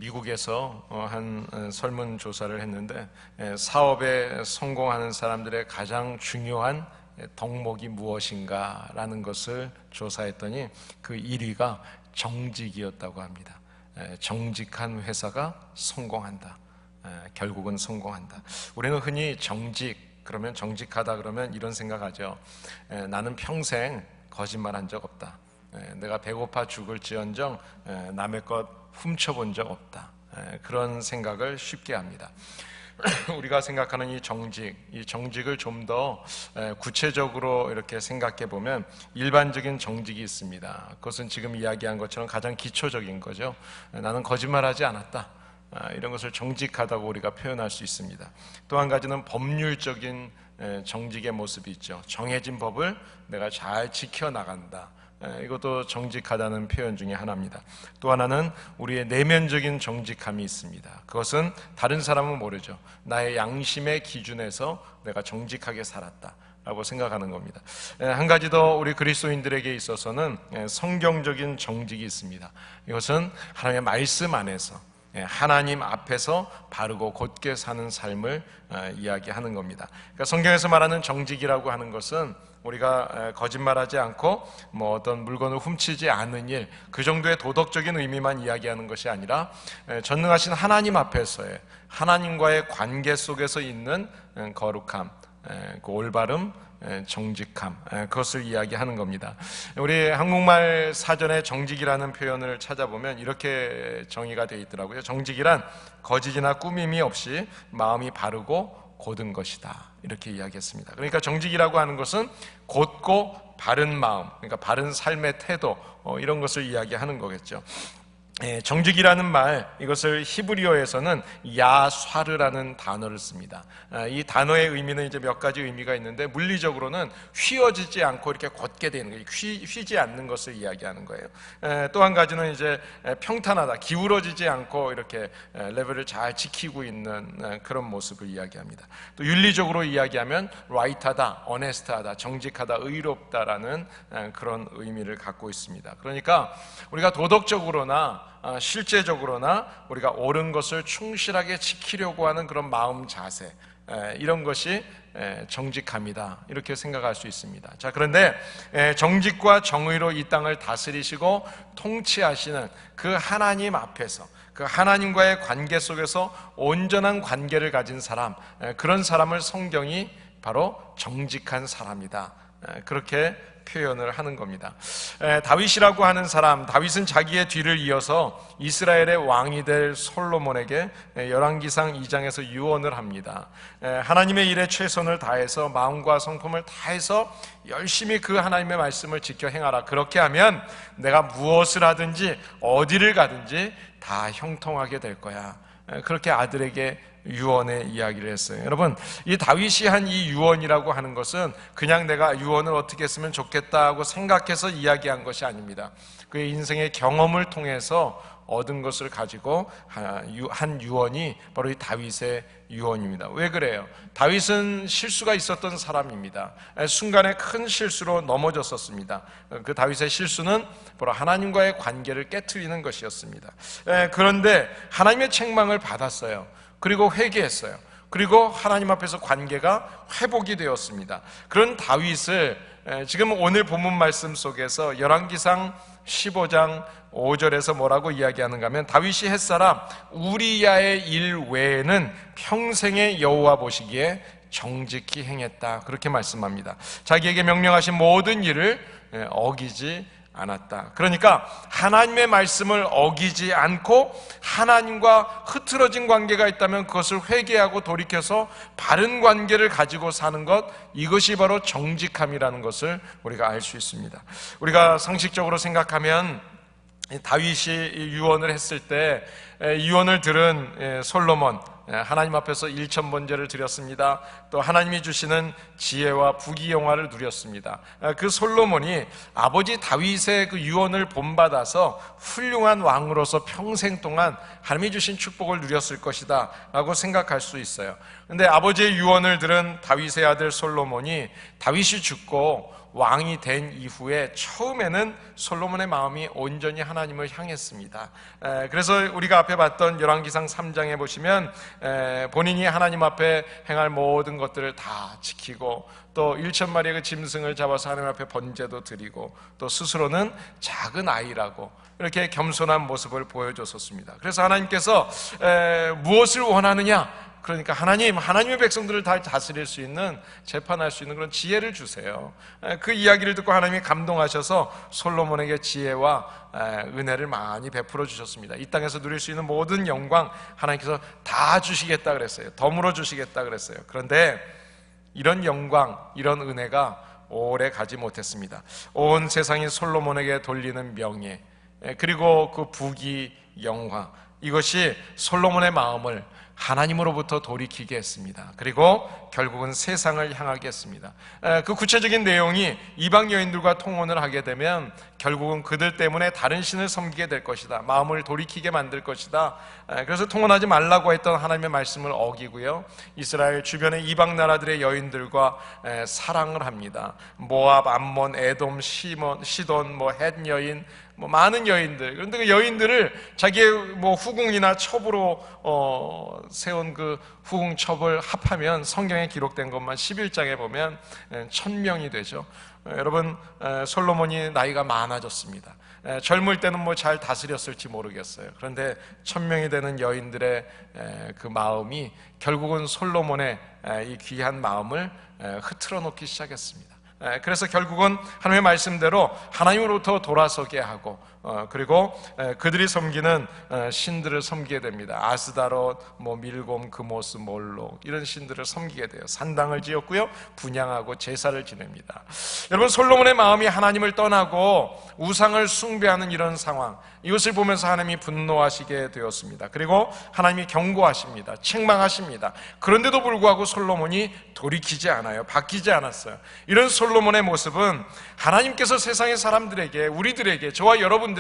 미국에서 한 설문조사를 했는데 사업에 성공하는 사람들의 가장 중요한 덕목이 무엇인가 라는 것을 조사했더니 그 1위가 정직이었다고 합니다. 정직한 회사가 성공한다. 결국은 성공한다. 우리는 흔히 그러면 정직하다 그러면 이런 생각하죠. 나는 평생 거짓말한 적 없다. 내가 배고파 죽을지언정 남의 것 훔쳐본 적 없다. 그런 생각을 쉽게 합니다. 우리가 생각하는 이 정직을 좀 더 구체적으로 이렇게 생각해 보면 일반적인 정직이 있습니다. 그것은 지금 이야기한 것처럼 가장 기초적인 거죠. 나는 거짓말하지 않았다. 이런 것을 정직하다고 우리가 표현할 수 있습니다. 또 한 가지는 법률적인 정직의 모습이 있죠. 정해진 법을 내가 잘 지켜나간다. 이것도 정직하다는 표현 중에 하나입니다. 또 하나는 우리의 내면적인 정직함이 있습니다. 그것은 다른 사람은 모르죠. 나의 양심의 기준에서 내가 정직하게 살았다 라고 생각하는 겁니다. 한 가지 더 우리 그리스도인들에게 있어서는 성경적인 정직이 있습니다. 이것은 하나님의 말씀 안에서 하나님 앞에서 바르고 곧게 사는 삶을 이야기하는 겁니다. 그러니까 성경에서 말하는 정직이라고 하는 것은 우리가 거짓말하지 않고 어떤 물건을 훔치지 않는 일, 그 정도의 도덕적인 의미만 이야기하는 것이 아니라 전능하신 하나님 앞에서의 하나님과의 관계 속에서 있는 거룩함, 그 올바름, 정직함, 그것을 이야기하는 겁니다. 우리 한국말 사전에 정직이라는 표현을 찾아보면 이렇게 정의가 되어 있더라고요. 정직이란 거짓이나 꾸밈이 없이 마음이 바르고 곧은 것이다, 이렇게 이야기했습니다. 그러니까 정직이라고 하는 것은 곧고 바른 마음, 그러니까 바른 삶의 태도, 이런 것을 이야기하는 거겠죠. 정직이라는 말, 이것을 히브리어에서는 야스와르라는 단어를 씁니다. 이 단어의 의미는 이제 몇 가지 의미가 있는데, 물리적으로는 휘어지지 않고 이렇게 곧게 되는 거예요. 휘지 않는 것을 이야기하는 거예요. 또 한 가지는 이제 평탄하다, 기울어지지 않고 이렇게 레벨을 잘 지키고 있는 그런 모습을 이야기합니다. 또 윤리적으로 이야기하면 right하다, honest하다, 정직하다, 의롭다라는 그런 의미를 갖고 있습니다. 그러니까 우리가 도덕적으로나 실제적으로나 우리가 옳은 것을 충실하게 지키려고 하는 그런 마음 자세, 이런 것이 정직함이다, 이렇게 생각할 수 있습니다. 자, 그런데 정직과 정의로 이 땅을 다스리시고 통치하시는 그 하나님 앞에서, 그 하나님과의 관계 속에서 온전한 관계를 가진 사람, 그런 사람을 성경이 바로 정직한 사람이다, 그렇게 표현을 하는 겁니다. 다윗이라고 하는 사람, 다윗은 자기의 뒤를 이어서 이스라엘의 왕이 될 솔로몬에게 열왕기상 2장에서 유언을 합니다. 하나님의 일에 최선을 다해서 마음과 성품을 다해서 열심히 그 하나님의 말씀을 지켜 행하라. 그렇게 하면 내가 무엇을 하든지 어디를 가든지 다 형통하게 될 거야. 그렇게 아들에게 유언의 이야기를 했어요. 여러분, 이 다윗이 한 이 유언이라고 하는 것은 그냥 내가 유언을 어떻게 했으면 좋겠다 하고 생각해서 이야기한 것이 아닙니다. 그의 인생의 경험을 통해서 얻은 것을 가지고 한 유언이 바로 이 다윗의 유언입니다. 왜 그래요? 다윗은 실수가 있었던 사람입니다. 순간에 큰 실수로 넘어졌었습니다. 그 다윗의 실수는 바로 하나님과의 관계를 깨트리는 것이었습니다. 그런데 하나님의 책망을 받았어요. 그리고 회개했어요. 그리고 하나님 앞에서 관계가 회복이 되었습니다. 그런 다윗을 지금 오늘 본문 말씀 속에서 열왕기상 15장 5절에서 뭐라고 이야기하는가 하면, 다윗이 햇사람 우리야의 일 외에는 평생의 여호와 보시기에 정직히 행했다, 그렇게 말씀합니다. 자기에게 명령하신 모든 일을 어기지 않았다. 그러니까 하나님의 말씀을 어기지 않고 하나님과 흐트러진 관계가 있다면 그것을 회개하고 돌이켜서 바른 관계를 가지고 사는 것, 이것이 바로 정직함이라는 것을 우리가 알 수 있습니다. 우리가 상식적으로 생각하면 다윗이 유언을 했을 때 유언을 들은 솔로몬, 하나님 앞에서 일천번제를 드렸습니다. 또 하나님이 주시는 지혜와 부귀영화를 누렸습니다. 그 솔로몬이 아버지 다윗의 그 유언을 본받아서 훌륭한 왕으로서 평생 동안 하나님이 주신 축복을 누렸을 것이다 라고 생각할 수 있어요. 그런데 아버지의 유언을 들은 다윗의 아들 솔로몬이 다윗이 죽고 왕이 된 이후에 처음에는 솔로몬의 마음이 온전히 하나님을 향했습니다. 그래서 우리가 앞에 봤던 열왕기상 3장에 보시면 본인이 하나님 앞에 행할 모든 것들을 다 지키고 또 1,000마리의 그 짐승을 잡아서 하나님 앞에 번제도 드리고 또 스스로는 작은 아이라고 이렇게 겸손한 모습을 보여줬었습니다. 그래서 하나님께서 무엇을 원하느냐? 그러니까 하나님의 백성들을 다 다스릴 수 있는, 재판할 수 있는 그런 지혜를 주세요. 그 이야기를 듣고 하나님이 감동하셔서 솔로몬에게 지혜와 은혜를 많이 베풀어 주셨습니다. 이 땅에서 누릴 수 있는 모든 영광 하나님께서 다 주시겠다 그랬어요. 덤으로 주시겠다 그랬어요. 그런데 이런 영광, 이런 은혜가 오래 가지 못했습니다. 온 세상이 솔로몬에게 돌리는 명예, 그리고 그 부귀 영화, 이것이 솔로몬의 마음을 하나님으로부터 돌이키게 했습니다. 그리고 결국은 세상을 향하게 했습니다. 그 구체적인 내용이 이방 여인들과 통혼을 하게 되면 결국은 그들 때문에 다른 신을 섬기게 될 것이다, 마음을 돌이키게 만들 것이다. 그래서 통혼하지 말라고 했던 하나님의 말씀을 어기고요, 이스라엘 주변의 이방 나라들의 여인들과 사랑을 합니다. 모압, 암몬, 에돔, 시돈, 헷 여인, 많은 여인들. 그런데 그 여인들을 자기의 후궁이나 첩으로 세운 그 후궁 첩을 합하면 성경에 기록된 것만 11장에 보면 1,000명이 되죠. 여러분, 솔로몬이 나이가 많아졌습니다. 젊을 때는 잘 다스렸을지 모르겠어요. 그런데 1,000명이 되는 여인들의 그 마음이 결국은 솔로몬의 이 귀한 마음을 흐트러 놓기 시작했습니다. 그래서 결국은 하나님의 말씀대로 하나님으로부터 돌아서게 하고 그리고 그들이 섬기는 신들을 섬기게 됩니다. 아스다롯, 밀곰, 그모스, 몰록, 이런 신들을 섬기게 돼요. 산당을 지었고요, 분향하고 제사를 지냅니다. 여러분, 솔로몬의 마음이 하나님을 떠나고 우상을 숭배하는 이런 상황, 이것을 보면서 하나님이 분노하시게 되었습니다. 그리고 하나님이 경고하십니다. 책망하십니다. 그런데도 불구하고 솔로몬이 돌이키지 않아요. 바뀌지 않았어요. 이런 솔로몬의 모습은 하나님께서 세상의 사람들에게, 우리들에게, 저와 여러분들에게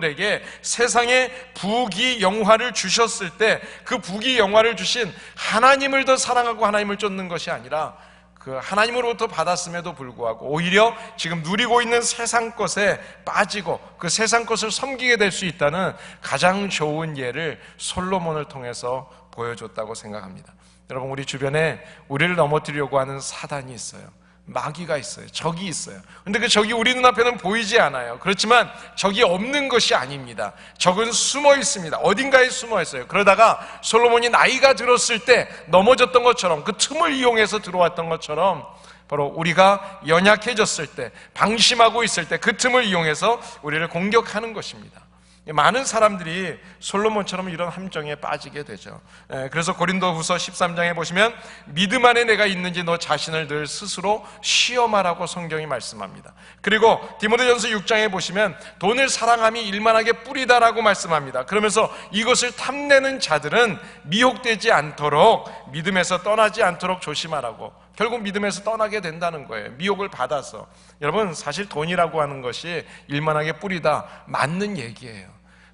세상의 부귀 영화를 주셨을 때 그 부귀 영화를 주신 하나님을 더 사랑하고 하나님을 쫓는 것이 아니라 그 하나님으로부터 받았음에도 불구하고 오히려 지금 누리고 있는 세상 것에 빠지고 그 세상 것을 섬기게 될 수 있다는 가장 좋은 예를 솔로몬을 통해서 보여줬다고 생각합니다. 여러분, 우리 주변에 우리를 넘어뜨리려고 하는 사단이 있어요. 마귀가 있어요. 적이 있어요. 근데 그 적이 우리 눈앞에는 보이지 않아요. 그렇지만 적이 없는 것이 아닙니다. 적은 숨어 있습니다. 어딘가에 숨어 있어요. 그러다가 솔로몬이 나이가 들었을 때 넘어졌던 것처럼, 그 틈을 이용해서 들어왔던 것처럼, 바로 우리가 연약해졌을 때, 방심하고 있을 때 그 틈을 이용해서 우리를 공격하는 것입니다. 많은 사람들이 솔로몬처럼 이런 함정에 빠지게 되죠. 그래서 고린도후서 13장에 보시면 믿음 안에 내가 있는지 너 자신을 늘 스스로 시험하라고 성경이 말씀합니다. 그리고 디모데전서 6장에 보시면 돈을 사랑함이 일만하게 뿌리다라고 말씀합니다. 그러면서 이것을 탐내는 자들은 미혹되지 않도록, 믿음에서 떠나지 않도록 조심하라고. 결국 믿음에서 떠나게 된다는 거예요. 미혹을 받아서. 여러분, 사실 돈이라고 하는 것이 일만하게 뿌리다, 맞는 얘기예요.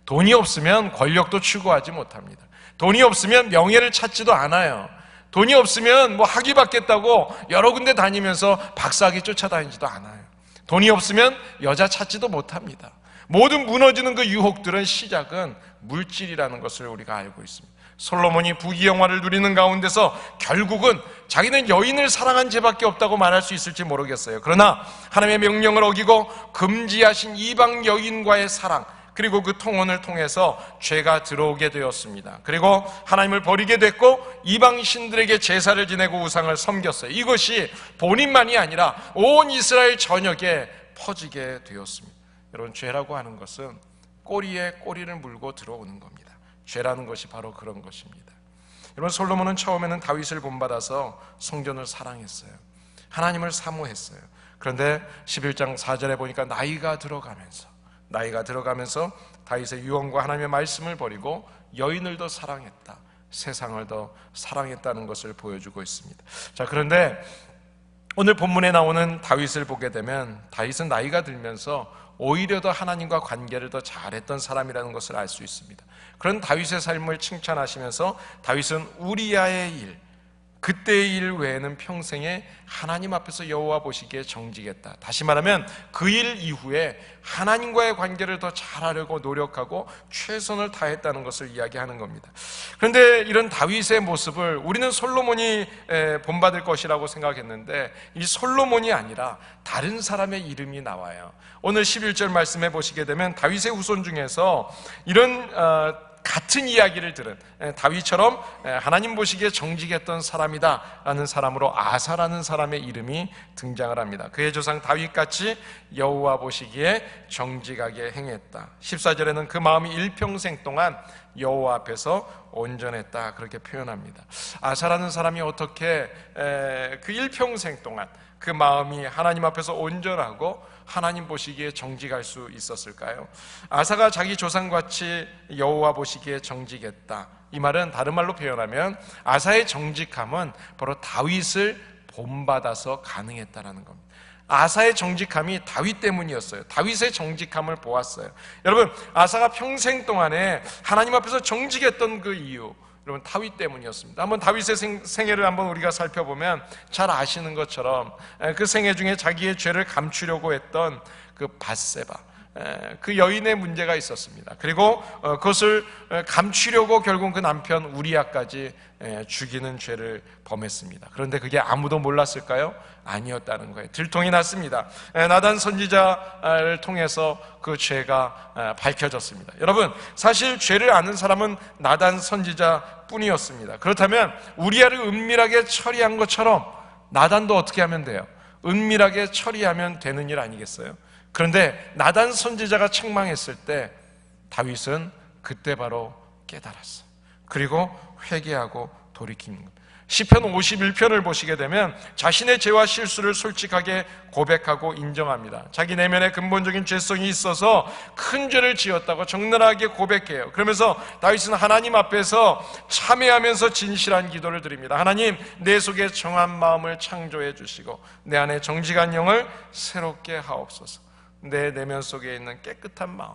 돈이 없으면 권력도 추구하지 못합니다. 돈이 없으면 명예를 찾지도 않아요. 돈이 없으면 학위 받겠다고 여러 군데 다니면서 박사학위 쫓아다니지도 않아요. 돈이 없으면 여자 찾지도 못합니다. 모든 무너지는 그 유혹들은 시작은 물질이라는 것을 우리가 알고 있습니다. 솔로몬이 부귀영화를 누리는 가운데서 결국은 자기는 여인을 사랑한 죄밖에 없다고 말할 수 있을지 모르겠어요. 그러나 하나님의 명령을 어기고 금지하신 이방 여인과의 사랑, 그리고 그 통혼을 통해서 죄가 들어오게 되었습니다. 그리고 하나님을 버리게 됐고 이방 신들에게 제사를 지내고 우상을 섬겼어요. 이것이 본인만이 아니라 온 이스라엘 전역에 퍼지게 되었습니다. 여러분, 죄라고 하는 것은 꼬리에 꼬리를 물고 들어오는 겁니다. 죄라는 것이 바로 그런 것입니다. 여러분, 솔로몬은 처음에는 다윗을 본받아서 성전을 사랑했어요. 하나님을 사모했어요. 그런데 11장 4절에 보니까 나이가 들어가면서 다윗의 유언과 하나님의 말씀을 버리고 여인을 더 사랑했다, 세상을 더 사랑했다는 것을 보여주고 있습니다. 자, 그런데 오늘 본문에 나오는 다윗을 보게 되면 다윗은 나이가 들면서 오히려 더 하나님과 관계를 더 잘했던 사람이라는 것을 알 수 있습니다. 그런 다윗의 삶을 칭찬하시면서 다윗은 우리야의 일, 그때의 일 외에는 평생에 하나님 앞에서 여호와 보시기에 정직했다. 다시 말하면 그 일 이후에 하나님과의 관계를 더 잘하려고 노력하고 최선을 다했다는 것을 이야기하는 겁니다. 그런데 이런 다윗의 모습을 우리는 솔로몬이 본받을 것이라고 생각했는데 이 솔로몬이 아니라 다른 사람의 이름이 나와요. 오늘 11절 말씀해 보시게 되면 다윗의 후손 중에서 이런 같은 이야기를 들은 다윗처럼 하나님 보시기에 정직했던 사람이다 라는 사람으로 아사라는 사람의 이름이 등장을 합니다. 그의 조상 다윗같이 여호와 보시기에 정직하게 행했다. 14절에는 그 마음이 일평생 동안 여호와 앞에서 온전했다 그렇게 표현합니다. 아사라는 사람이 어떻게 그 일평생 동안 그 마음이 하나님 앞에서 온전하고 하나님 보시기에 정직할 수 있었을까요? 아사가 자기 조상같이 여호와 보시기에 정직했다. 이 말은 다른 말로 표현하면 아사의 정직함은 바로 다윗을 본받아서 가능했다는 겁니다. 아사의 정직함이 다윗 때문이었어요. 다윗의 정직함을 보았어요. 여러분, 아사가 평생 동안에 하나님 앞에서 정직했던 그 이유, 여러분, 다윗 때문이었습니다. 한번 다윗의 생애를 한번 우리가 살펴보면 잘 아시는 것처럼 그 생애 중에 자기의 죄를 감추려고 했던 그 밧세바, 그 여인의 문제가 있었습니다. 그리고 그것을 감추려고 결국 그 남편 우리아까지 죽이는 죄를 범했습니다. 그런데 그게 아무도 몰랐을까요? 아니었다는 거예요. 들통이 났습니다. 나단 선지자를 통해서 그 죄가 밝혀졌습니다. 여러분, 사실 죄를 아는 사람은 나단 선지자 뿐이었습니다. 그렇다면 우리아를 은밀하게 처리한 것처럼 나단도 어떻게 하면 돼요? 은밀하게 처리하면 되는 일 아니겠어요? 그런데 나단 선지자가 책망했을 때 다윗은 그때 바로 깨달았어요. 그리고 회개하고 돌이키는 겁니다. 시편 51편을 보시게 되면 자신의 죄와 실수를 솔직하게 고백하고 인정합니다. 자기 내면에 근본적인 죄성이 있어서 큰 죄를 지었다고 적나라하게 고백해요. 그러면서 다윗은 하나님 앞에서 참회하면서 진실한 기도를 드립니다. 하나님, 내 속에 정한 마음을 창조해 주시고 내 안에 정직한 영을 새롭게 하옵소서. 내 내면 속에 있는 깨끗한 마음,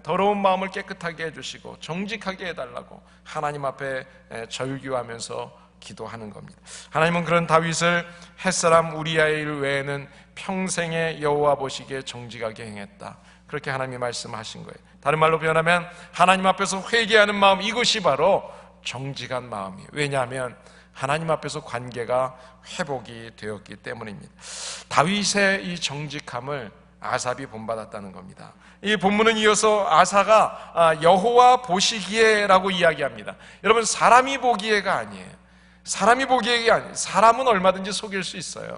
더러운 마음을 깨끗하게 해주시고 정직하게 해달라고 하나님 앞에 절규하면서 기도하는 겁니다. 하나님은 그런 다윗을 햇사람 우리아의 일 외에는 평생에 여호와 보시기에 정직하게 행했다. 그렇게 하나님이 말씀하신 거예요. 다른 말로 표현하면 하나님 앞에서 회개하는 마음, 이것이 바로 정직한 마음이에요. 왜냐하면 하나님 앞에서 관계가 회복이 되었기 때문입니다. 다윗의 이 정직함을 아삽이 본받았다는 겁니다. 이 본문은 이어서 아사가 여호와 보시기에라고 이야기합니다. 여러분, 사람이 보기에가 아니에요. 사람이 보기에가 아니에요. 사람은 얼마든지 속일 수 있어요.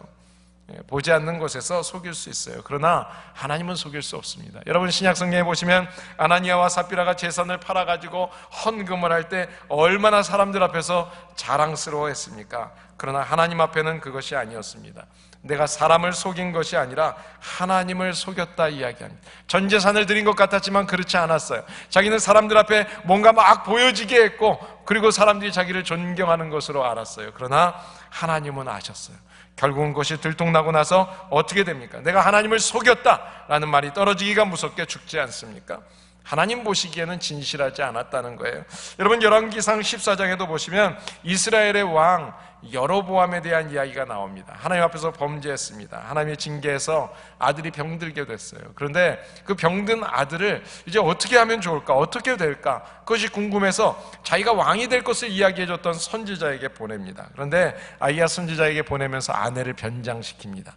보지 않는 곳에서 속일 수 있어요. 그러나 하나님은 속일 수 없습니다. 여러분, 신약성경에 보시면 아나니아와 삽비라가 재산을 팔아가지고 헌금을 할 때 얼마나 사람들 앞에서 자랑스러워했습니까? 그러나 하나님 앞에는 그것이 아니었습니다. 내가 사람을 속인 것이 아니라 하나님을 속였다 이야기합니다. 전 재산을 드린 것 같았지만 그렇지 않았어요. 자기는 사람들 앞에 뭔가 막 보여지게 했고, 그리고 사람들이 자기를 존경하는 것으로 알았어요. 그러나 하나님은 아셨어요. 결국은 그것이 들통나고 나서 어떻게 됩니까? 내가 하나님을 속였다라는 말이 떨어지기가 무섭게 죽지 않습니까? 하나님 보시기에는 진실하지 않았다는 거예요. 여러분, 열왕기상 14장에도 보시면 이스라엘의 왕 여로보암에 대한 이야기가 나옵니다. 하나님 앞에서 범죄했습니다. 하나님의 징계해서 아들이 병들게 됐어요. 그런데 그 병든 아들을 이제 어떻게 하면 좋을까? 어떻게 될까? 그것이 궁금해서 자기가 왕이 될 것을 이야기해줬던 선지자에게 보냅니다. 그런데 아이야 선지자에게 보내면서 아내를 변장시킵니다.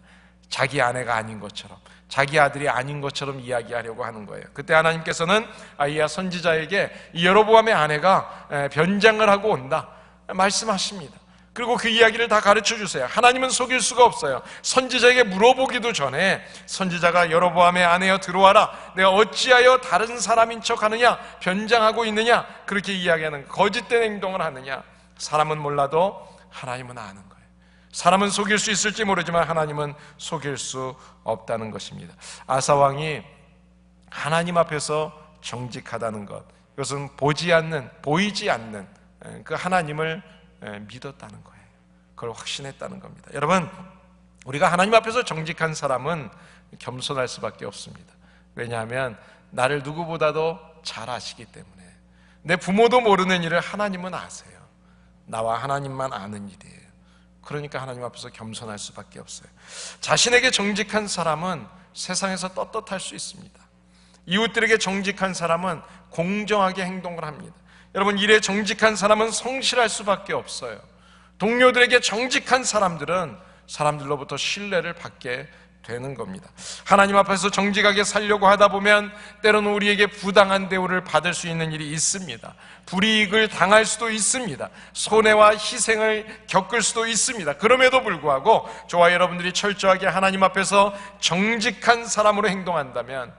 자기 아내가 아닌 것처럼, 자기 아들이 아닌 것처럼 이야기하려고 하는 거예요. 그때 하나님께서는 아이야 선지자에게 이 여로보암의 아내가 변장을 하고 온다 말씀하십니다. 그리고 그 이야기를 다 가르쳐 주세요. 하나님은 속일 수가 없어요. 선지자에게 물어보기도 전에 선지자가 여로보암의 아내여 들어와라, 내가 어찌하여 다른 사람인 척하느냐, 변장하고 있느냐, 그렇게 이야기하는, 거짓된 행동을 하느냐. 사람은 몰라도 하나님은 아는 거예요. 사람은 속일 수 있을지 모르지만 하나님은 속일 수 없다는 것입니다. 아사 왕이 하나님 앞에서 정직하다는 것, 이것은 보이지 않는 그 하나님을 믿었다는 거예요. 그걸 확신했다는 겁니다. 여러분, 우리가 하나님 앞에서 정직한 사람은 겸손할 수밖에 없습니다. 왜냐하면 나를 누구보다도 잘 아시기 때문에. 내 부모도 모르는 일을 하나님은 아세요. 나와 하나님만 아는 일이에요. 그러니까 하나님 앞에서 겸손할 수밖에 없어요. 자신에게 정직한 사람은 세상에서 떳떳할 수 있습니다. 이웃들에게 정직한 사람은 공정하게 행동을 합니다. 여러분, 일에 정직한 사람은 성실할 수밖에 없어요. 동료들에게 정직한 사람들은 사람들로부터 신뢰를 받게 되는 겁니다. 하나님 앞에서 정직하게 살려고 하다 보면 때로는 우리에게 부당한 대우를 받을 수 있는 일이 있습니다. 불이익을 당할 수도 있습니다. 손해와 희생을 겪을 수도 있습니다. 그럼에도 불구하고 저와 여러분들이 철저하게 하나님 앞에서 정직한 사람으로 행동한다면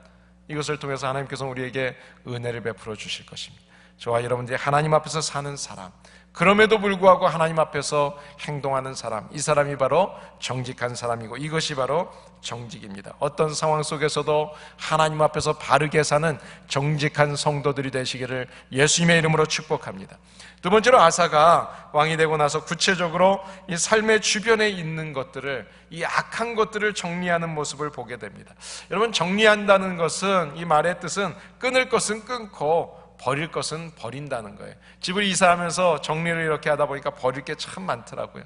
이것을 통해서 하나님께서 우리에게 은혜를 베풀어 주실 것입니다. 저와 여러분들이 하나님 앞에서 사는 사람, 그럼에도 불구하고 하나님 앞에서 행동하는 사람, 이 사람이 바로 정직한 사람이고 이것이 바로 정직입니다. 어떤 상황 속에서도 하나님 앞에서 바르게 사는 정직한 성도들이 되시기를 예수님의 이름으로 축복합니다. 두 번째로 아사가 왕이 되고 나서 구체적으로 이 삶의 주변에 있는 것들을, 이 악한 것들을 정리하는 모습을 보게 됩니다. 여러분, 정리한다는 것은, 이 말의 뜻은 끊을 것은 끊고 버릴 것은 버린다는 거예요. 집을 이사하면서 정리를 이렇게 하다 보니까 버릴 게 참 많더라고요.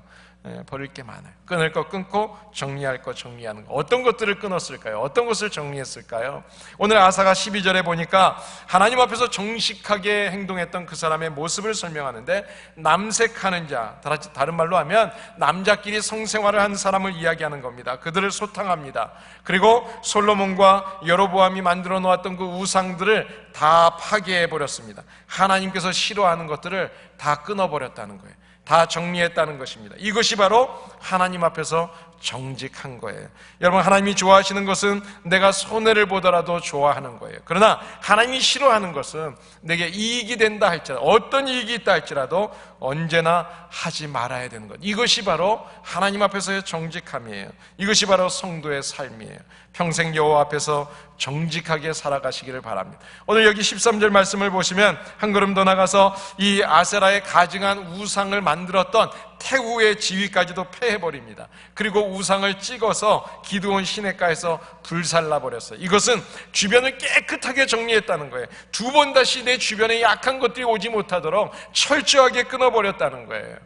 버릴 게 많아요. 끊을 거 끊고 정리할 거 정리하는 거. 어떤 것들을 끊었을까요? 어떤 것을 정리했을까요? 오늘 아사가 12절에 보니까 하나님 앞에서 정직하게 행동했던 그 사람의 모습을 설명하는데, 남색하는 자, 다른 말로 하면 남자끼리 성생활을 한 사람을 이야기하는 겁니다. 그들을 소탕합니다. 그리고 솔로몬과 여로보암이 만들어 놓았던 그 우상들을 다 파괴해버렸습니다. 하나님께서 싫어하는 것들을 다 끊어버렸다는 거예요. 다 정리했다는 것입니다. 이것이 바로 하나님 앞에서 정직한 거예요. 여러분, 하나님이 좋아하시는 것은 내가 손해를 보더라도 좋아하는 거예요. 그러나 하나님이 싫어하는 것은 내게 이익이 된다 할지라도, 어떤 이익이 있다 할지라도 언제나 하지 말아야 되는 것. 이것이 바로 하나님 앞에서의 정직함이에요. 이것이 바로 성도의 삶이에요. 평생 여호와 앞에서 정직하게 살아가시기를 바랍니다. 오늘 여기 13절 말씀을 보시면 한 걸음 더 나가서 이 아세라의 가증한 우상을 만들었던 태후의 지위까지도 폐해버립니다. 그리고 우상을 찍어서 기드온 시내가에서 불살라버렸어요. 이것은 주변을 깨끗하게 정리했다는 거예요. 두 번 다시 내 주변에 약한 것들이 오지 못하도록 철저하게 끊어버렸다는 거예요.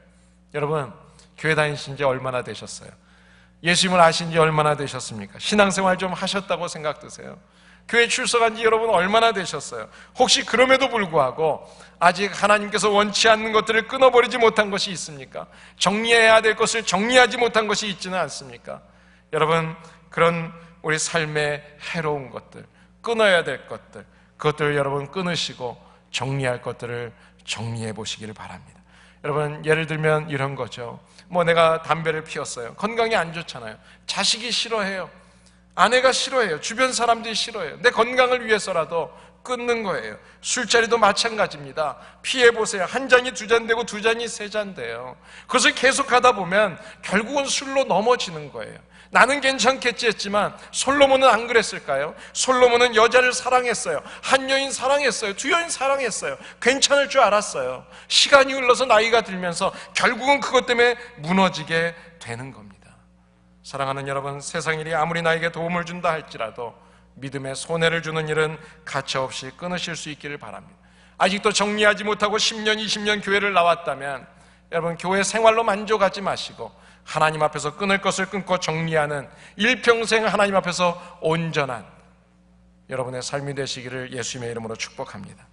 여러분, 교회 다니신 지 얼마나 되셨어요? 예수님을 아신 지 얼마나 되셨습니까? 신앙생활 좀 하셨다고 생각드세요? 교회 출석한 지 여러분 얼마나 되셨어요? 혹시 그럼에도 불구하고 아직 하나님께서 원치 않는 것들을 끊어버리지 못한 것이 있습니까? 정리해야 될 것을 정리하지 못한 것이 있지는 않습니까? 여러분, 그런 우리 삶의 해로운 것들, 끊어야 될 것들, 그것들을 여러분 끊으시고 정리할 것들을 정리해 보시기를 바랍니다. 여러분, 예를 들면 이런 거죠. 내가 담배를 피웠어요. 건강에 안 좋잖아요. 자식이 싫어해요. 아내가 싫어해요. 주변 사람들이 싫어해요. 내 건강을 위해서라도 끊는 거예요. 술자리도 마찬가지입니다. 피해보세요. 한 잔이 두 잔 되고 두 잔이 세 잔 돼요. 그것을 계속하다 보면 결국은 술로 넘어지는 거예요. 나는 괜찮겠지 했지만 솔로몬은 안 그랬을까요? 솔로몬은 여자를 사랑했어요. 한 여인 사랑했어요. 두 여인 사랑했어요. 괜찮을 줄 알았어요. 시간이 흘러서 나이가 들면서 결국은 그것 때문에 무너지게 되는 겁니다. 사랑하는 여러분, 세상 일이 아무리 나에게 도움을 준다 할지라도 믿음에 손해를 주는 일은 가차없이 끊으실 수 있기를 바랍니다. 아직도 정리하지 못하고 10년, 20년 교회를 나왔다면 여러분, 교회 생활로 만족하지 마시고 하나님 앞에서 끊을 것을 끊고 정리하는 일평생 하나님 앞에서 온전한 여러분의 삶이 되시기를 예수님의 이름으로 축복합니다.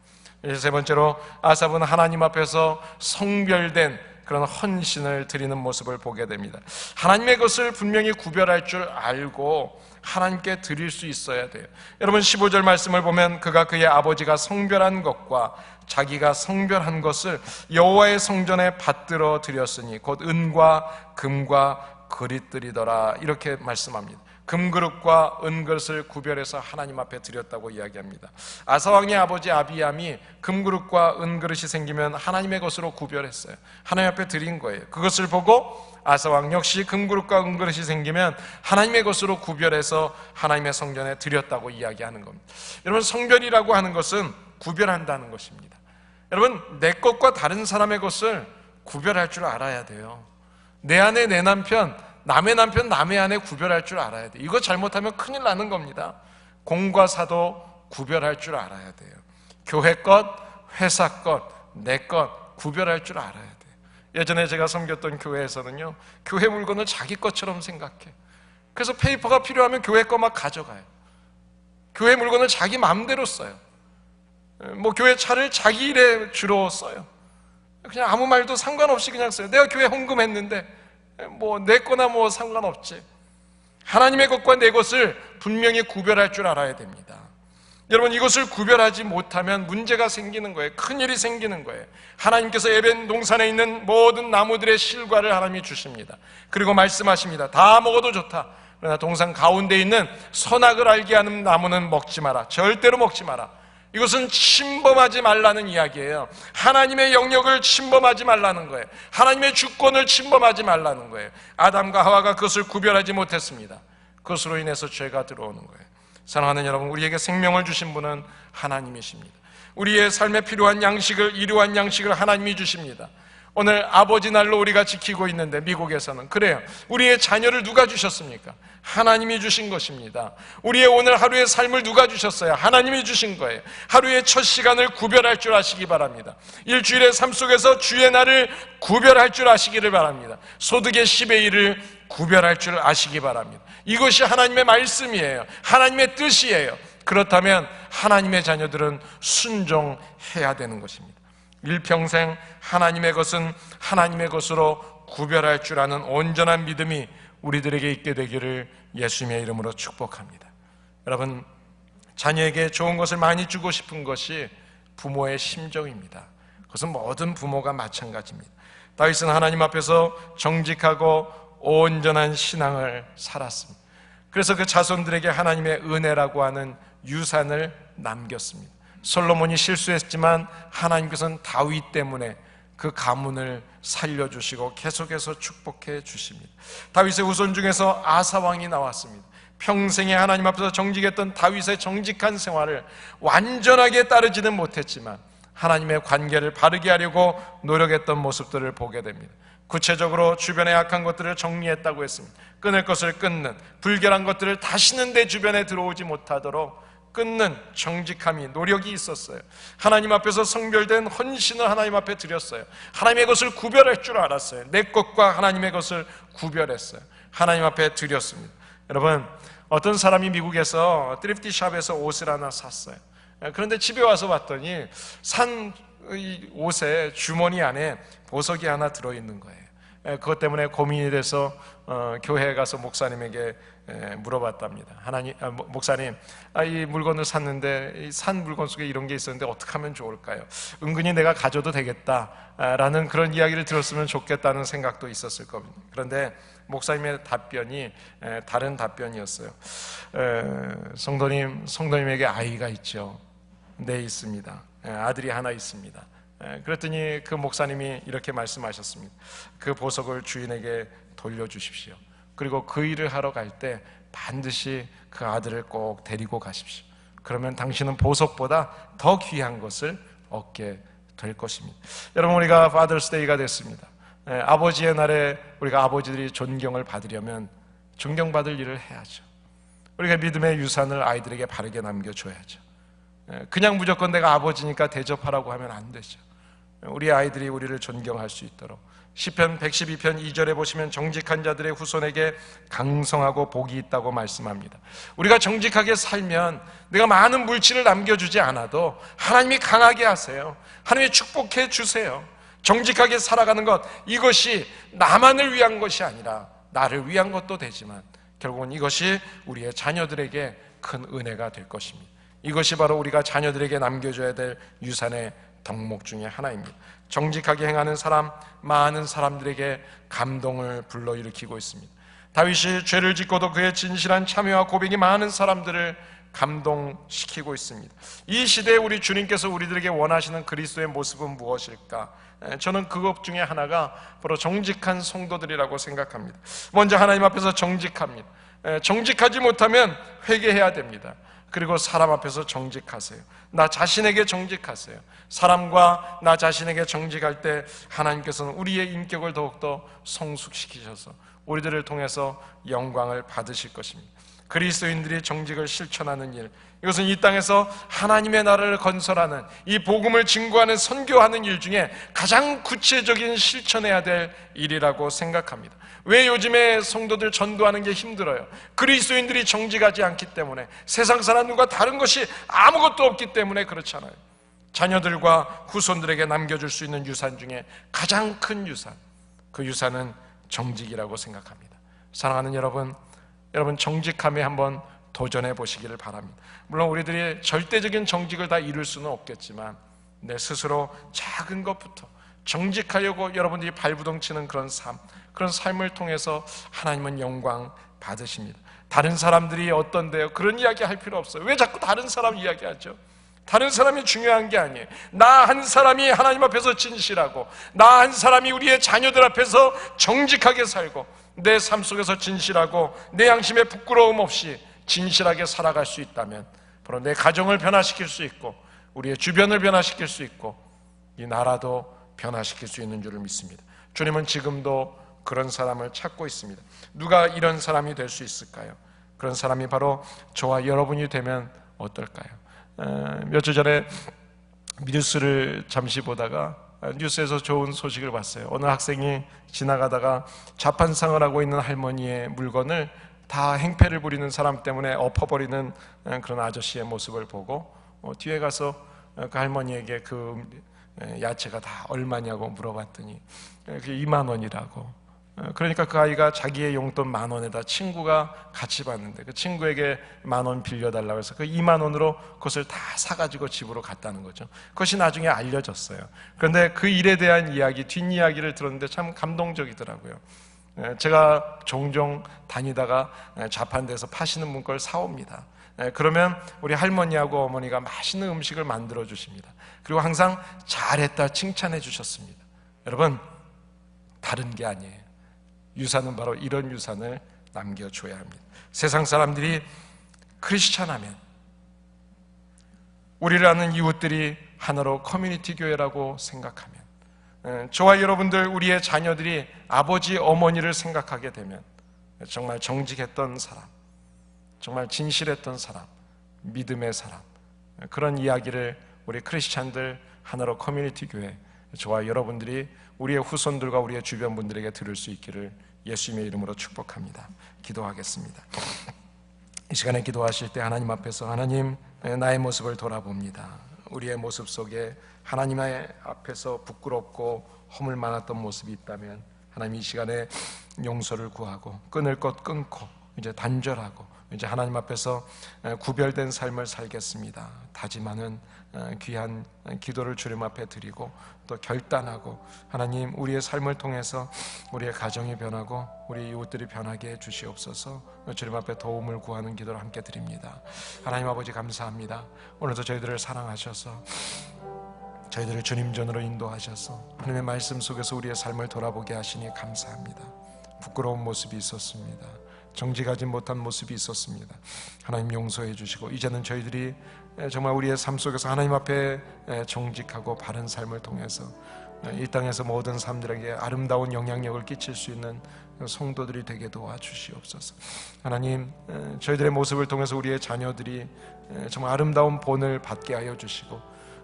세 번째로 아삽은 하나님 앞에서 성별된 그런 헌신을 드리는 모습을 보게 됩니다. 하나님의 것을 분명히 구별할 줄 알고 하나님께 드릴 수 있어야 돼요. 여러분, 15절 말씀을 보면 그가 그의 아버지가 성별한 것과 자기가 성별한 것을 여호와의 성전에 받들어 드렸으니 곧 은과 금과 그릇들이더라, 이렇게 말씀합니다. 금그릇과 은그릇을 구별해서 하나님 앞에 드렸다고 이야기합니다. 아사왕의 아버지 아비암이 금그릇과 은그릇이 생기면 하나님의 것으로 구별했어요. 하나님 앞에 드린 거예요. 그것을 보고 아사왕 역시 금그릇과 은그릇이 생기면 하나님의 것으로 구별해서 하나님의 성전에 드렸다고 이야기하는 겁니다. 여러분, 성별이라고 하는 것은 구별한다는 것입니다. 여러분, 내 것과 다른 사람의 것을 구별할 줄 알아야 돼요. 내 아내, 내 남편, 남의 남편, 남의 아내 구별할 줄 알아야 돼요. 이거 잘못하면 큰일 나는 겁니다. 공과 사도 구별할 줄 알아야 돼요. 교회 것, 회사 것, 내 것 구별할 줄 알아야 돼요. 예전에 제가 섬겼던 교회에서는요, 교회 물건을 자기 것처럼 생각해. 그래서 페이퍼가 필요하면 교회 거 막 가져가요. 교회 물건을 자기 마음대로 써요. 뭐 교회 차를 자기 일에 주로 써요. 그냥 아무 말도 상관없이 그냥 써요. 내가 교회 헌금했는데 뭐 내 거나 뭐 상관없지. 하나님의 것과 내 것을 분명히 구별할 줄 알아야 됩니다. 여러분, 이것을 구별하지 못하면 문제가 생기는 거예요. 큰일이 생기는 거예요. 하나님께서 에덴 동산에 있는 모든 나무들의 실과를 하나님이 주십니다. 그리고 말씀하십니다. 다 먹어도 좋다. 그러나 동산 가운데 있는 선악을 알게 하는 나무는 먹지 마라. 절대로 먹지 마라. 이것은 침범하지 말라는 이야기예요. 하나님의 영역을 침범하지 말라는 거예요. 하나님의 주권을 침범하지 말라는 거예요. 아담과 하와가 그것을 구별하지 못했습니다. 그것으로 인해서 죄가 들어오는 거예요. 사랑하는 여러분, 우리에게 생명을 주신 분은 하나님이십니다. 우리의 삶에 필요한 양식을, 일용할 양식을 하나님이 주십니다. 오늘 아버지 날로 우리가 지키고 있는데 미국에서는 그래요. 우리의 자녀를 누가 주셨습니까? 하나님이 주신 것입니다. 우리의 오늘 하루의 삶을 누가 주셨어요? 하나님이 주신 거예요. 하루의 첫 시간을 구별할 줄 아시기 바랍니다. 일주일의 삶 속에서 주의 날을 구별할 줄 아시기를 바랍니다. 소득의 10의 1을 구별할 줄 아시기 바랍니다. 이것이 하나님의 말씀이에요. 하나님의 뜻이에요. 그렇다면 하나님의 자녀들은 순종해야 되는 것입니다. 일평생 하나님의 것은 하나님의 것으로 구별할 줄 아는 온전한 믿음이 우리들에게 있게 되기를 예수님의 이름으로 축복합니다. 여러분, 자녀에게 좋은 것을 많이 주고 싶은 것이 부모의 심정입니다. 그것은 모든 부모가 마찬가지입니다. 다윗은 하나님 앞에서 정직하고 온전한 신앙을 살았습니다. 그래서 그 자손들에게 하나님의 은혜라고 하는 유산을 남겼습니다. 솔로몬이 실수했지만 하나님께서는 다윗 때문에 그 가문을 살려주시고 계속해서 축복해 주십니다. 다윗의 후손 중에서 아사 왕이 나왔습니다. 평생에 하나님 앞에서 정직했던 다윗의 정직한 생활을 완전하게 따르지는 못했지만 하나님의 관계를 바르게 하려고 노력했던 모습들을 보게 됩니다. 구체적으로 주변의 악한 것들을 정리했다고 했습니다. 끊을 것을 끊는, 불결한 것들을 다시는 내 주변에 들어오지 못하도록 끊는 정직함이, 노력이 있었어요. 하나님 앞에서 성별된 헌신을 하나님 앞에 드렸어요. 하나님의 것을 구별할 줄 알았어요. 내 것과 하나님의 것을 구별했어요. 하나님 앞에 드렸습니다. 여러분, 어떤 사람이 미국에서 트리프티샵에서 옷을 하나 샀어요. 그런데 집에 와서 봤더니 산 옷에 주머니 안에 보석이 하나 들어있는 거예요. 그것 때문에 고민이 돼서 교회에 가서 목사님에게 물어봤답니다. 목사님, 이 물건을 샀는데 이 산 물건 속에 이런 게 있었는데 어떻게 하면 좋을까요? 은근히 내가 가져도 되겠다라는 그런 이야기를 들었으면 좋겠다는 생각도 있었을 겁니다. 그런데 목사님의 답변이 다른 답변이었어요. 성도님에게 아이가 있죠. 네, 있습니다. 아들이 하나 있습니다. 그랬더니 그 목사님이 이렇게 말씀하셨습니다. 그 보석을 주인에게 돌려주십시오. 그리고 그 일을 하러 갈 때 반드시 그 아들을 꼭 데리고 가십시오. 그러면 당신은 보석보다 더 귀한 것을 얻게 될 것입니다. 여러분, 우리가 Father's Day가 됐습니다. 아버지의 날에 우리가 아버지들이 존경을 받으려면 존경받을 일을 해야죠. 우리가 믿음의 유산을 아이들에게 바르게 남겨줘야죠. 그냥 무조건 내가 아버지니까 대접하라고 하면 안 되죠. 우리 아이들이 우리를 존경할 수 있도록 시편 112편 2절에 보시면 정직한 자들의 후손에게 강성하고 복이 있다고 말씀합니다. 우리가 정직하게 살면 내가 많은 물질을 남겨주지 않아도 하나님이 강하게 하세요. 하나님이 축복해 주세요. 정직하게 살아가는 것, 이것이 나만을 위한 것이 아니라 나를 위한 것도 되지만 결국은 이것이 우리의 자녀들에게 큰 은혜가 될 것입니다. 이것이 바로 우리가 자녀들에게 남겨줘야 될 유산의 덕목 중에 하나입니다. 정직하게 행하는 사람, 많은 사람들에게 감동을 불러일으키고 있습니다. 다윗이 죄를 짓고도 그의 진실한 참회와 고백이 많은 사람들을 감동시키고 있습니다. 이 시대에 우리 주님께서 우리들에게 원하시는 그리스도의 모습은 무엇일까? 저는 그것 중에 하나가 바로 정직한 성도들이라고 생각합니다. 먼저 하나님 앞에서 정직합니다. 정직하지 못하면 회개해야 됩니다. 그리고 사람 앞에서 정직하세요. 나 자신에게 정직하세요. 사람과 나 자신에게 정직할 때 하나님께서는 우리의 인격을 더욱더 성숙시키셔서 우리들을 통해서 영광을 받으실 것입니다. 그리스도인들이 정직을 실천하는 일, 이것은 이 땅에서 하나님의 나라를 건설하는, 이 복음을 증거하는, 선교하는 일 중에 가장 구체적인 실천해야 될 일이라고 생각합니다. 왜 요즘에 성도들 전도하는 게 힘들어요? 그리스도인들이 정직하지 않기 때문에, 세상 사람들과 다른 것이 아무것도 없기 때문에 그렇잖아요. 자녀들과 후손들에게 남겨줄 수 있는 유산 중에 가장 큰 유산, 그 유산은 정직이라고 생각합니다. 사랑하는 여러분 정직함에 한번 도전해 보시기를 바랍니다. 물론 우리들이 절대적인 정직을 다 이룰 수는 없겠지만 내 스스로 작은 것부터 정직하려고 여러분들이 발부동치는 그런 삶을 통해서 하나님은 영광 받으십니다. 다른 사람들이 어떤데요? 그런 이야기 할 필요 없어요. 왜 자꾸 다른 사람 이야기하죠? 다른 사람이 중요한 게 아니에요. 나 한 사람이 하나님 앞에서 진실하고, 나 한 사람이 우리의 자녀들 앞에서 정직하게 살고, 내 삶 속에서 진실하고 내 양심에 부끄러움 없이 진실하게 살아갈 수 있다면 바로 내 가정을 변화시킬 수 있고, 우리의 주변을 변화시킬 수 있고, 이 나라도 변화시킬 수 있는 줄을 믿습니다. 주님은 지금도 그런 사람을 찾고 있습니다. 누가 이런 사람이 될 수 있을까요? 그런 사람이 바로 저와 여러분이 되면 어떨까요? 몇 주 전에 뉴스를 잠시 보다가 뉴스에서 좋은 소식을 봤어요. 어느 학생이 지나가다가 자판상을 하고 있는 할머니의 물건을 다 행패를 부리는 사람 때문에 엎어버리는 그런 아저씨의 모습을 보고 뒤에 가서 그 할머니에게 그 야채가 다 얼마냐고 물어봤더니 그게 2만 원이라고. 그러니까 그 아이가 자기의 용돈 10,000원에다 친구가 같이 받는데 그 친구에게 10,000원 빌려달라고 해서 그 2만 원으로 그것을 다 사가지고 집으로 갔다는 거죠. 그것이 나중에 알려졌어요. 그런데 그 일에 대한 이야기, 뒷이야기를 들었는데 참 감동적이더라고요. 제가 종종 다니다가 자판대에서 파시는 분 걸 사옵니다. 그러면 우리 할머니하고 어머니가 맛있는 음식을 만들어 주십니다. 그리고 항상 잘했다 칭찬해 주셨습니다. 여러분, 다른 게 아니에요. 유산은 바로 이런 유산을 남겨줘야 합니다. 세상 사람들이 크리스찬하면, 우리를 아는 이웃들이 하나로 커뮤니티 교회라고 생각하면, 저와 여러분들, 우리의 자녀들이 아버지, 어머니를 생각하게 되면 정말 정직했던 사람, 정말 진실했던 사람, 믿음의 사람, 그런 이야기를 우리 크리스찬들 하나로 커뮤니티 교회, 저와 여러분들이 우리의 후손들과 우리의 주변 분들에게 들을 수 있기를 예수님의 이름으로 축복합니다. 기도하겠습니다. 이 시간에 기도하실 때 하나님 앞에서, 하나님, 나의 모습을 돌아봅니다. 우리의 모습 속에 하나님의 앞에서 부끄럽고 허물 많았던 모습이 있다면 하나님 이 시간에 용서를 구하고, 끊을 것 끊고 이제 단절하고 이제 하나님 앞에서 구별된 삶을 살겠습니다 다짐하는 귀한 기도를 주님 앞에 드리고 또 결단하고, 하나님, 우리의 삶을 통해서 우리의 가정이 변하고 우리 이웃들이 변하게 해주시옵소서. 주님 앞에 도움을 구하는 기도를 함께 드립니다. 하나님 아버지, 감사합니다. 오늘도 저희들을 사랑하셔서 저희들을 주님 전으로 인도하셔서 하나님의 말씀 속에서 우리의 삶을 돌아보게 하시니 감사합니다. 부끄러운 모습이 있었습니다. 정직하지 못한 모습이 있었습니다. 하나님 용서해 주시고, 이제는 저희들이 정말 우리의 삶 속에서 하나님 앞에 정직하고 바른 삶을 통해서 이 땅에서 모든 사람들에게 아름다운 영향력을 끼칠 수 있는 성도들이 되게 도와주시옵소서. 하나님, 저희들의 모습을 통해서 우리의 자녀들이 정말 아름다운 본을 받게 하여 주시고,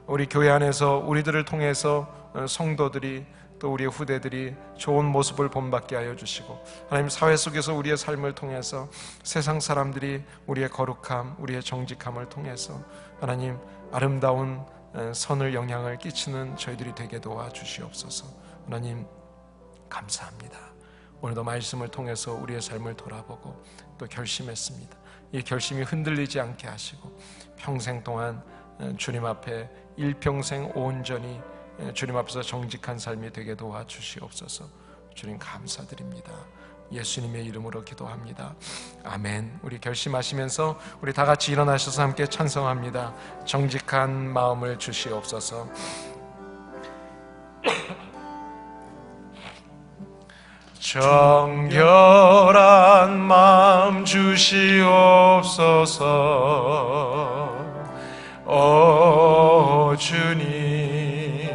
우리 교회 안에서 우리들을 통해서 성도들이 또 우리의 후대들이 좋은 모습을 본받게 하여 주시고, 하나님, 사회 속에서 우리의 삶을 통해서 세상 사람들이 우리의 거룩함, 우리의 정직함을 통해서 하나님 아름다운 선을 영향을 끼치는 저희들이 되게 도와주시옵소서. 하나님 감사합니다. 오늘도 말씀을 통해서 우리의 삶을 돌아보고 또 결심했습니다. 이 결심이 흔들리지 않게 하시고 평생 동안 주님 앞에 일평생 온전히 주님 앞에서 정직한 삶이 되게 도와주시옵소서. 주님 감사드립니다. 예수님의 이름으로 기도합니다. 아멘. 우리 결심하시면서 우리 다 같이 일어나셔서 함께 찬송합니다. 정직한 마음을 주시옵소서. 정결한 마음 주시옵소서. 오 주님,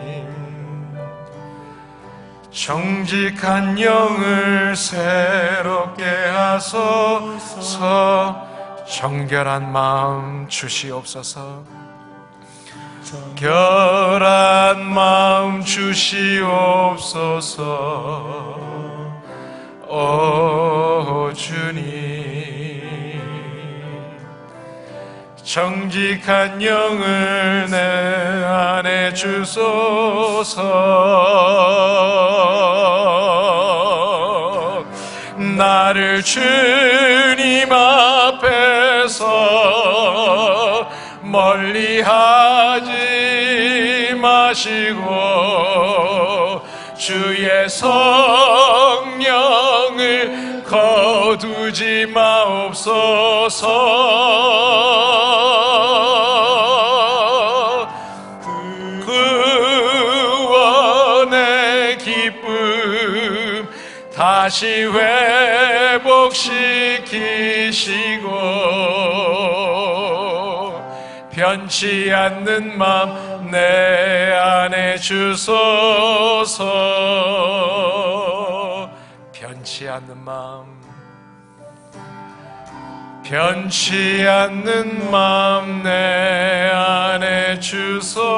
정직한 영을 새롭게 하소서. 정결한 마음 주시옵소서. 정결한 마음 주시옵소서. 오 주님, 정직한 영을 내 안에 주소서. 나를 주님 앞에서 멀리하지 마시고 주의 성령을 거두지 마옵소서. 구원의 기쁨 다시 회복시키시고 변치 않는 마음 내 안에 주소서. 변치 않는 마음, 변치 않는 마음 내 안에 주소서.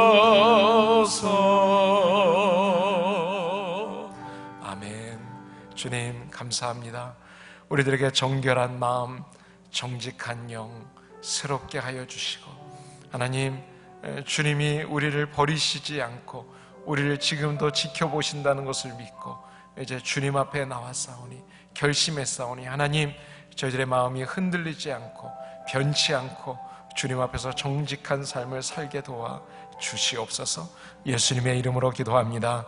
아멘. 주님 감사합니다. 우리들에게 정결한 마음, 정직한 영 새롭게 하여 주시고, 하나님, 주님이 우리를 버리시지 않고 우리를 지금도 지켜보신다는 것을 믿고 이제 주님 앞에 나왔사오니, 결심했사오니, 하나님, 저희들의 마음이 흔들리지 않고 변치 않고 주님 앞에서 정직한 삶을 살게 도와 주시옵소서. 예수님의 이름으로 기도합니다.